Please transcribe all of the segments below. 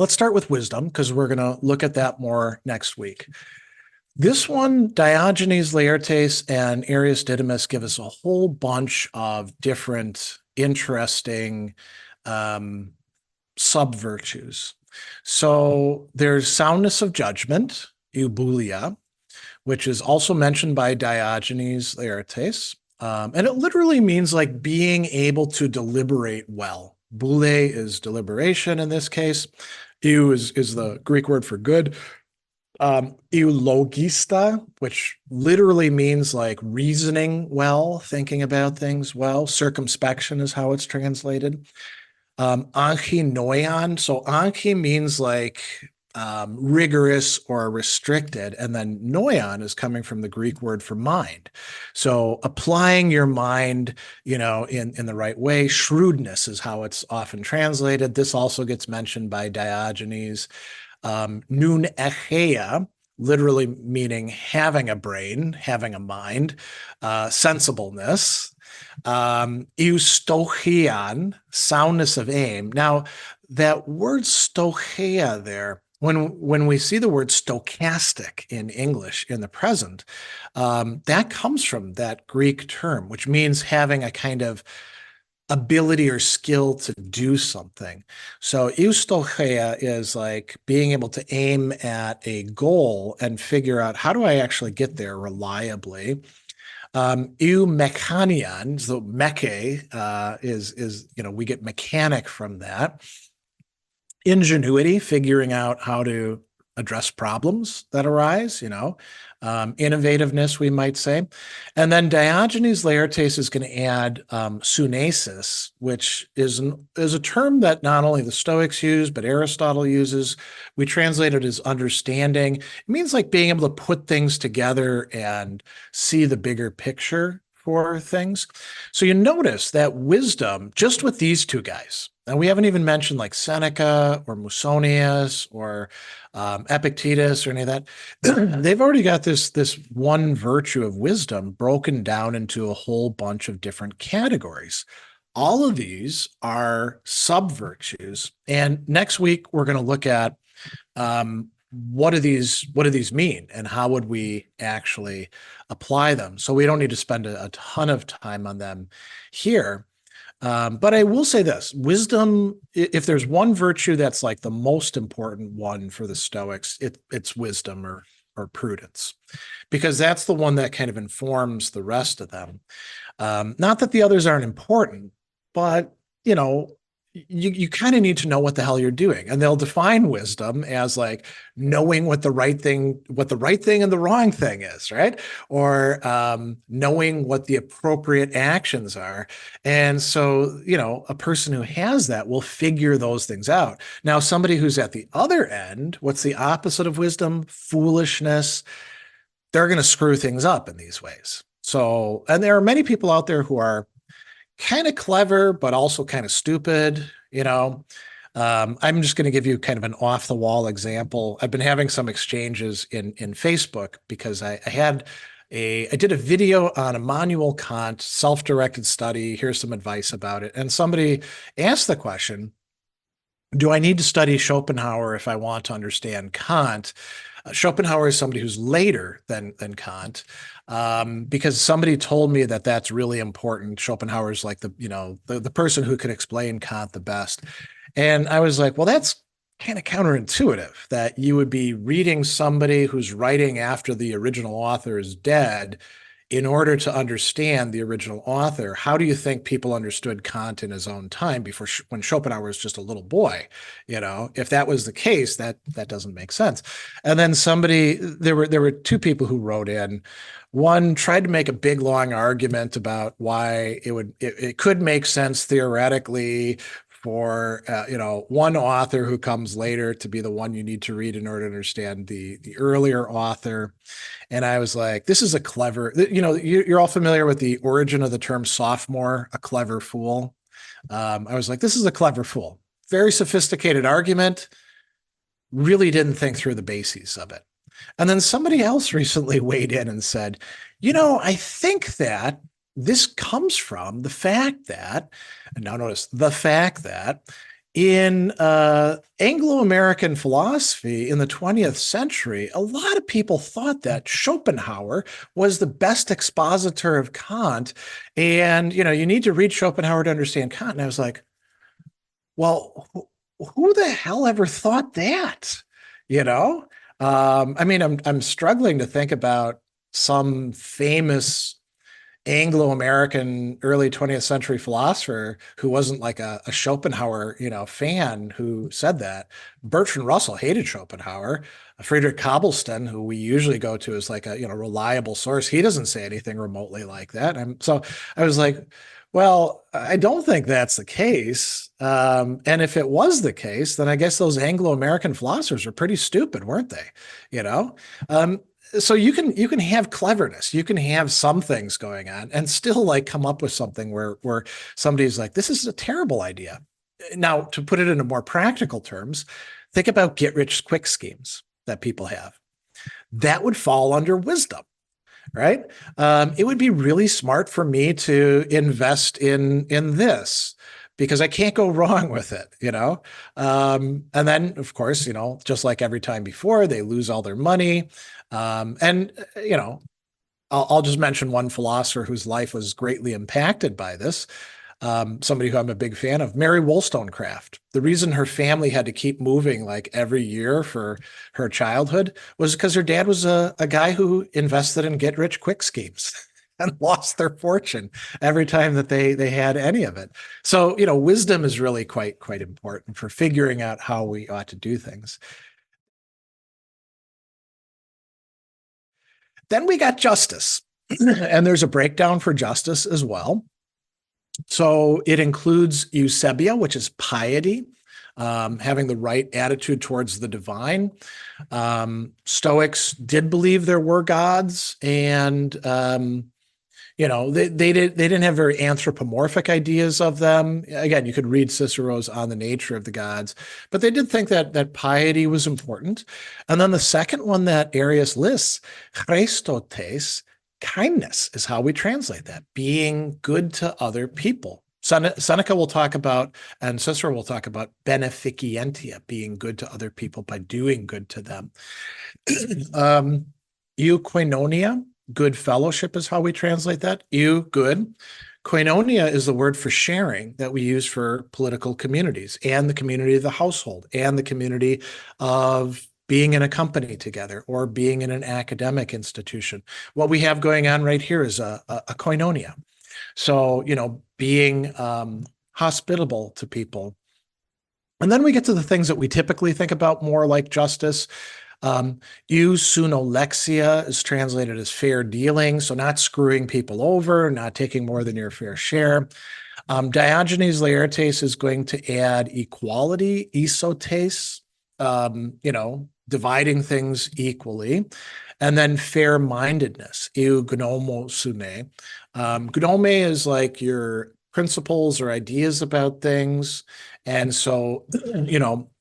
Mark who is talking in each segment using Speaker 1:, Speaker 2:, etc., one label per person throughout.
Speaker 1: let's start with wisdom because we're going to look at that more next week. This one, Diogenes, Laertes, and Arius, Didymus give us a whole bunch of different interesting sub-virtues. So there's soundness of judgment, Euboulia, which is also mentioned by Diogenes, Laertes. And it literally means like being able to deliberate well. Boule is deliberation in this case. Eu is the Greek word for good. Eulogistia, which literally means like reasoning well, thinking about things well. Circumspection is how it's translated. Ankhinoian, so Anki means like rigorous or restricted, and then noion is coming from the Greek word for mind. So applying your mind, in the right way. Shrewdness is how it's often translated. This also gets mentioned by Diogenes. Nounekheia, literally meaning having a brain, having a mind. Sensibleness. Eustokhian, soundness of aim. Now, that word stoicheia there, when we see the word stochastic in English in the present, that comes from that Greek term, which means having a kind of ability or skill to do something. So Eustokhian is like being able to aim at a goal and figure out, how do I actually get there reliably? Eumēkhanian, so meke is we get mechanic from that. Ingenuity, figuring out how to address problems that arise, innovativeness, we might say. And then Diogenes Laertes is going to add Sunesis, which is a term that not only the Stoics use, but Aristotle uses. We translate it as understanding. It means like being able to put things together and see the bigger picture for things. So you notice that wisdom, just with these two guys, and we haven't even mentioned like Seneca or Musonius or Epictetus or any of that. They've already got this one virtue of wisdom broken down into a whole bunch of different categories. All of these are sub-virtues. And next week, we're going to look at what do these mean and how would we actually apply them? So we don't need to spend a ton of time on them here. But I will say this, wisdom, if there's one virtue that's like the most important one for the Stoics, it's wisdom or prudence, because that's the one that kind of informs the rest of them. Not that the others aren't important, but, you kind of need to know what the hell you're doing. And they'll define wisdom as like knowing what the right thing and the wrong thing is, right? Or knowing what the appropriate actions are. And so, a person who has that will figure those things out. Now, somebody who's at the other end, what's the opposite of wisdom? Foolishness. They're going to screw things up in these ways. So, and there are many people out there who are kind of clever, but also kind of stupid, I'm just going to give you kind of an off the wall example. I've been having some exchanges in Facebook because I did a video on Immanuel Kant, self-directed study. Here's some advice about it. And somebody asked the question, do I need to study Schopenhauer if I want to understand Kant? Schopenhauer is somebody who's later than Kant, because somebody told me that that's really important. Schopenhauer is like the person who could explain Kant the best. And I was like, well, that's kind of counterintuitive that you would be reading somebody who's writing after the original author is dead in order to understand the original author. How do you think people understood Kant in his own time when Schopenhauer was just a little boy? If that was the case, that doesn't make sense. And then there were two people who wrote in. One tried to make a big, long argument about why it could make sense theoretically for one author who comes later to be the one you need to read in order to understand the earlier author. And I was like, this is a clever, you're all familiar with the origin of the term sophomore, a clever fool. I was like, this is a clever fool. Very sophisticated argument, really didn't think through the bases of it. And then somebody else recently weighed in and said, I think that this comes from the fact that, and now notice the fact that In Anglo-American philosophy in the 20th century, a lot of people thought that Schopenhauer was the best expositor of Kant. And, you need to read Schopenhauer to understand Kant. And I was like, well, who the hell ever thought that? You know? I mean, I'm struggling to think about some famous Anglo-American early 20th century philosopher who wasn't like a Schopenhauer, fan who said that. Bertrand Russell hated Schopenhauer. Friedrich Cobblestone, who we usually go to as like a reliable source, he doesn't say anything remotely like that. So I was like, well, I don't think that's the case. And if it was the case, then I guess those Anglo-American philosophers are pretty stupid, weren't they? You know? So you can have cleverness, you can have some things going on and still like come up with something where somebody's like, this is a terrible idea. Now, to put it into more practical terms, think about get rich quick schemes that people have. That would fall under wisdom, right? It would be really smart for me to invest in this because I can't go wrong with it, And then, of course, just like every time before, they lose all their money. And, I'll just mention one philosopher whose life was greatly impacted by this. Somebody who I'm a big fan of, Mary Wollstonecraft. The reason her family had to keep moving like every year for her childhood was because her dad was a guy who invested in get rich quick schemes and lost their fortune every time that they had any of it. So, wisdom is really quite important for figuring out how we ought to do things. Then we got justice, and there's a breakdown for justice as well. So it includes Eusebia, which is piety, having the right attitude towards the divine. Stoics did believe there were gods, and they didn't have very anthropomorphic ideas of them. Again, you could read Cicero's On the Nature of the Gods, but they did think that piety was important. And then the second one that Arius lists, Khrestotēs, kindness is how we translate that, being good to other people. Seneca will talk about, and Cicero will talk about beneficientia, being good to other people by doing good to them. Eukoinōnonia, good fellowship is how we translate that. Good. Koinonia is the word for sharing that we use for political communities and the community of the household and the community of being in a company together or being in an academic institution. What we have going on right here is a koinonia. So, being hospitable to people. And then we get to the things that we typically think about more like justice. Eusunolexia is translated as fair dealing, so not screwing people over, not taking more than your fair share. Diogenes Laertes is going to add equality, isotes, dividing things equally. And then fair-mindedness, eukoinōnonia. Gnome is like your principles or ideas about things. And so,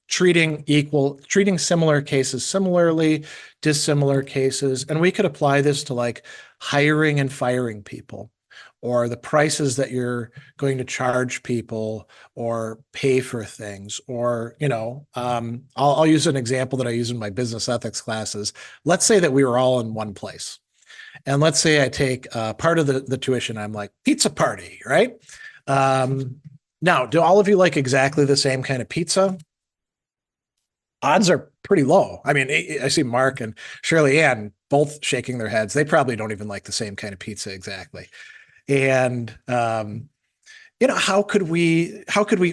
Speaker 1: treating similar cases similarly, dissimilar cases. And we could apply this to like hiring and firing people, or the prices that you're going to charge people or pay for things, or, I'll use an example that I use in my business ethics classes. Let's say that we were all in one place. And let's say I take part of the tuition, I'm like, pizza party, right? Now, do all of you like exactly the same kind of pizza? Odds are pretty low. I mean, I see Mark and Shirley Ann both shaking their heads. They probably don't even like the same kind of pizza exactly. And how could we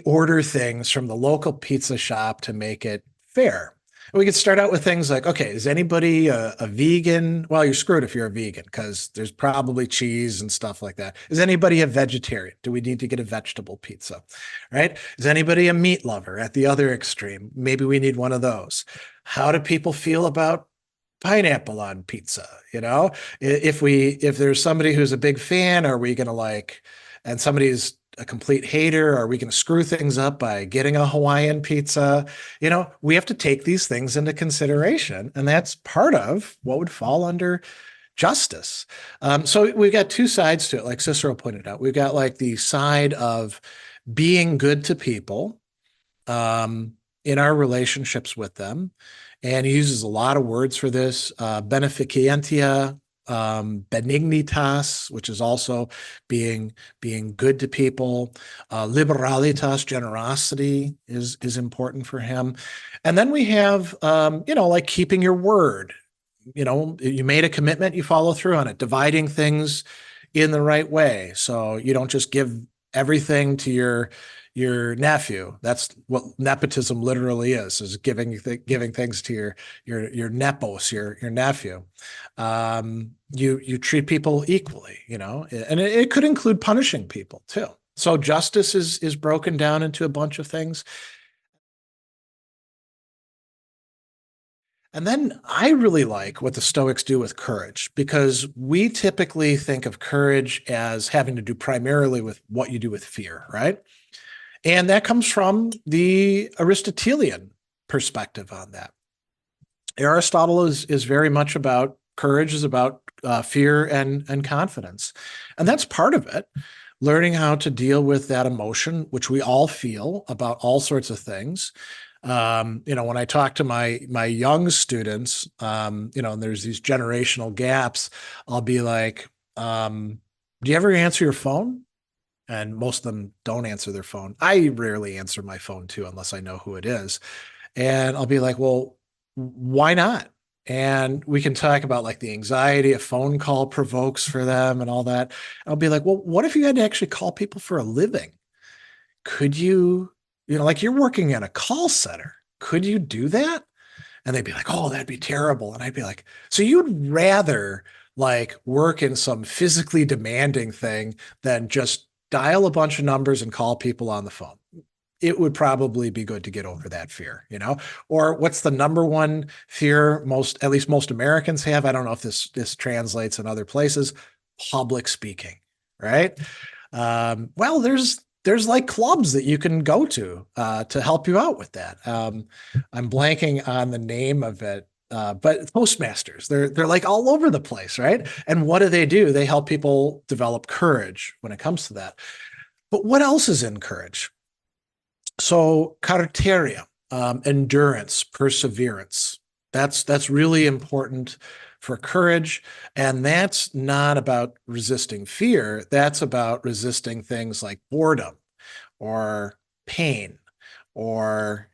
Speaker 1: order things from the local pizza shop to make it fair? We could start out with things like, okay, is anybody a vegan? Well, you're screwed if you're a vegan because there's probably cheese and stuff like that. Is anybody a vegetarian? Do we need to get a vegetable pizza, right? Is anybody a meat lover at the other extreme? Maybe we need one of those. How do people feel about pineapple on pizza? If there's somebody who's a big fan, are we going to and somebody's a complete hater, are we going to screw things up by getting a Hawaiian pizza? We have to take these things into consideration, and that's part of what would fall under justice. So we've got two sides to it, like Cicero pointed out. We've got like the side of being good to people, in our relationships with them. And he uses a lot of words for this, beneficentia, benignitas, which is also being good to people. Liberalitas, generosity is important for him. And then we have, like keeping your word. You made a commitment, you follow through on it, dividing things in the right way. So you don't just give everything to your nephew. That's what nepotism literally is giving things to your nepos, your nephew. You treat people equally, and it could include punishing people too. So justice is broken down into a bunch of things. And then I really like what the Stoics do with courage, because we typically think of courage as having to do primarily with what you do with fear, right? And that comes from the Aristotelian perspective on that. Aristotle is very much about courage, is about fear and confidence. And that's part of it, learning how to deal with that emotion, which we all feel about all sorts of things. When I talk to my young students, and there's these generational gaps, I'll be like, do you ever answer your phone? And most of them don't answer their phone. I rarely answer my phone too, unless I know who it is. And I'll be like, well, why not? And we can talk about like the anxiety a phone call provokes for them and all that. I'll be like, well, what if you had to actually call people for a living? Could you, like you're working at a call center. Could you do that? And they'd be like, oh, that'd be terrible. And I'd be like, so you'd rather like work in some physically demanding thing than just dial a bunch of numbers and call people on the phone? It would probably be good to get over that fear, Or what's the number one fear at least most Americans have? I don't know if this translates in other places. Public speaking, right? Well, there's like clubs that you can go to help you out with that. I'm blanking on the name of it, but Toastmasters, they're like all over the place, right? And what do? They help people develop courage when it comes to that. But what else is in courage? So katarteria, endurance, perseverance. That's really important for courage. And that's not about resisting fear. That's about resisting things like boredom or pain or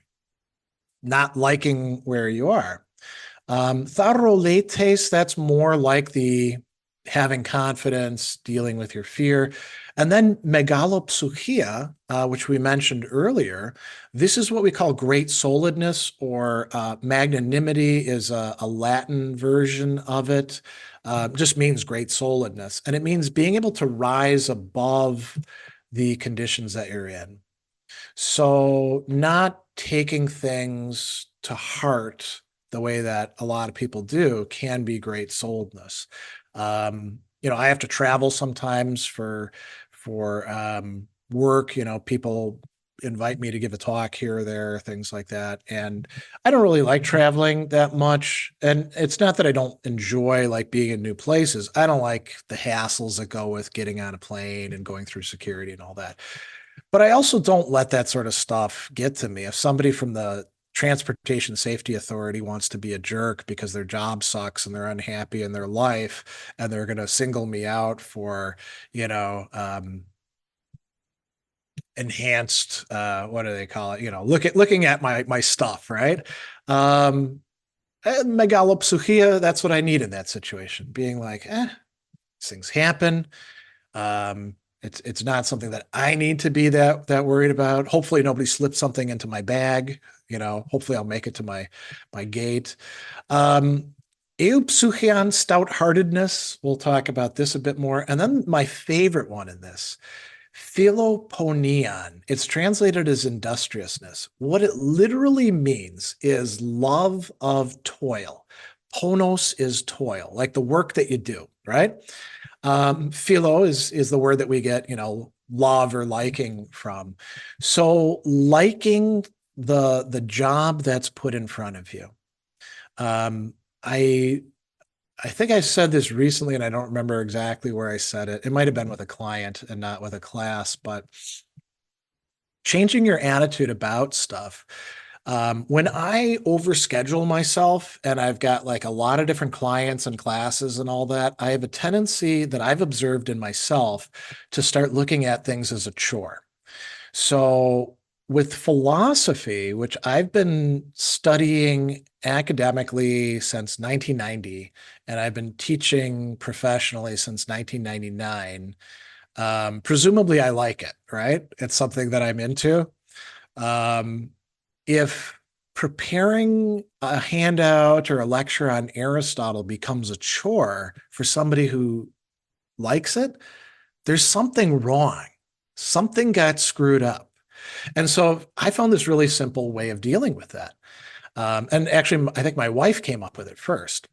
Speaker 1: not liking where you are. Laertes, that's more like the having confidence, dealing with your fear. And then megalopsychia, which we mentioned earlier, this is what we call great souledness, or magnanimity is a Latin version of it. Just means great souledness. And it means being able to rise above the conditions that you're in. So not taking things to heart the way that a lot of people do can be great souledness. I have to travel sometimes for work. People invite me to give a talk here or there, things like that. And I don't really like traveling that much. And it's not that I don't enjoy like being in new places. I don't like the hassles that go with getting on a plane and going through security and all that. But I also don't let that sort of stuff get to me. If somebody from the Transportation Safety Authority wants to be a jerk because their job sucks and they're unhappy in their life, and they're going to single me out for, enhanced, what do they call it? Looking at my stuff, right? Megalopsychia, that's what I need in that situation. Being like, things happen. It's not something that I need to be that worried about. Hopefully nobody slipped something into my bag. Hopefully I'll make it to my gate. Eupsychian, stout-heartedness. We'll talk about this a bit more. And then my favorite one in this, Philoponion. It's translated as industriousness. What it literally means is love of toil. Ponos is toil, like the work that you do, right? Philo is the word that we get, love or liking from. So liking the job that's put in front of you. I think I said this recently, and I don't remember exactly where I said it. It might have been with a client and not with a class, but changing your attitude about stuff. When I overschedule myself and I've got like a lot of different clients and classes and all that, I have a tendency that I've observed in myself to start looking at things as a chore. So with philosophy, which I've been studying academically since 1990, and I've been teaching professionally since 1999, presumably I like it, right? It's something that I'm into. If preparing a handout or a lecture on Aristotle becomes a chore for somebody who likes it, there's something wrong. Something got screwed up. And so I found this really simple way of dealing with that. And actually, I think my wife came up with it first.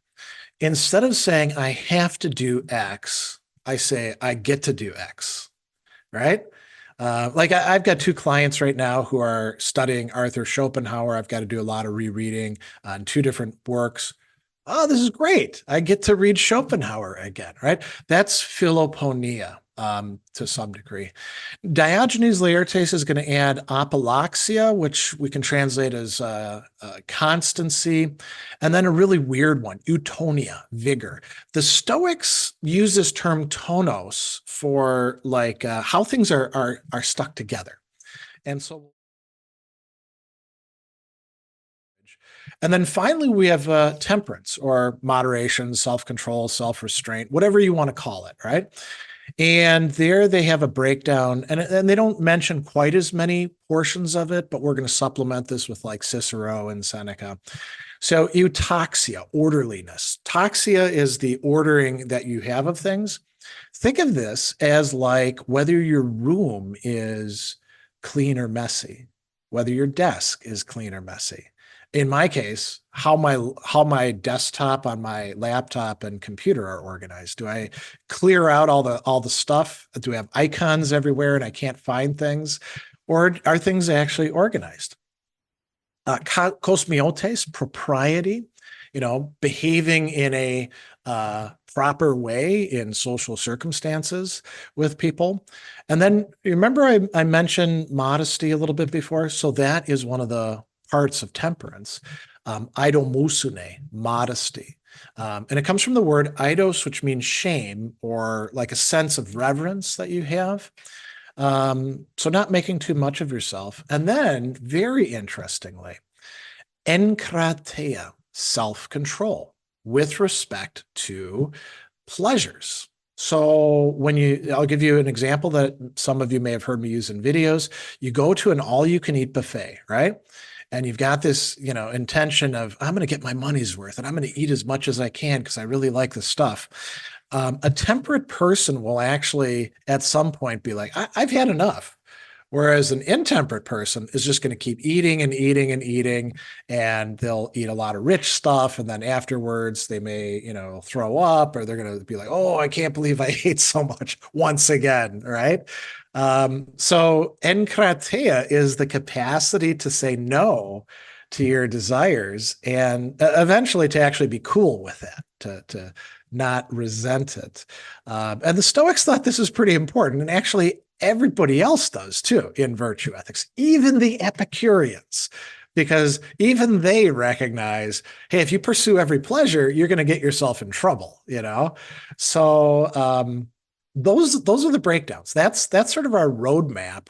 Speaker 1: Instead of saying, I have to do X, I say, I get to do X, right? Like I've got two clients right now who are studying Arthur Schopenhauer. I've got to do a lot of rereading on two different works. Oh, this is great. I get to read Schopenhauer again, right? That's philoponia to some degree. Diogenes Laertes is going to add apolaxia, which we can translate as constancy, and then a really weird one, eutonia, vigor. The Stoics use this term tonos for like how things are stuck together. And so, and then finally, we have temperance or moderation, self-control, self-restraint, whatever you want to call it, right? And there they have a breakdown, and they don't mention quite as many portions of it, but we're going to supplement this with like Cicero and Seneca. So eutoxia, orderliness. Toxia is the ordering that you have of things. Think of this as like whether your room is clean or messy, whether your desk is clean or messy. In my case, how my desktop on my laptop and computer are organized. Do I clear out all the stuff? Do I have icons everywhere and I can't find things? Or are things actually organized? Kosmiotes, propriety, behaving in a proper way in social circumstances with people. And then remember I mentioned modesty a little bit before. So that is one of the parts of temperance, eidomosune, modesty. And it comes from the word eidos, which means shame or like a sense of reverence that you have. So not making too much of yourself. And then very interestingly, enkrateia, self-control with respect to pleasures. So I'll give you an example that some of you may have heard me use in videos. You go to an all-you-can-eat buffet, right? And you've got this, intention of, I'm going to get my money's worth and I'm going to eat as much as I can because I really like the stuff. A temperate person will actually at some point be like, I've had enough. Whereas an intemperate person is just going to keep eating and eating and eating, and they'll eat a lot of rich stuff. And then afterwards they may, throw up, or they're going to be like, oh, I can't believe I ate so much once again. Right. So enkrateia is the capacity to say no to your desires and eventually to actually be cool with that, to not resent it. And the Stoics thought this was pretty important. And actually, everybody else does too in virtue ethics, even the Epicureans, because even they recognize, hey, if you pursue every pleasure, you're going to get yourself in trouble, So those are the breakdowns. That's sort of our roadmap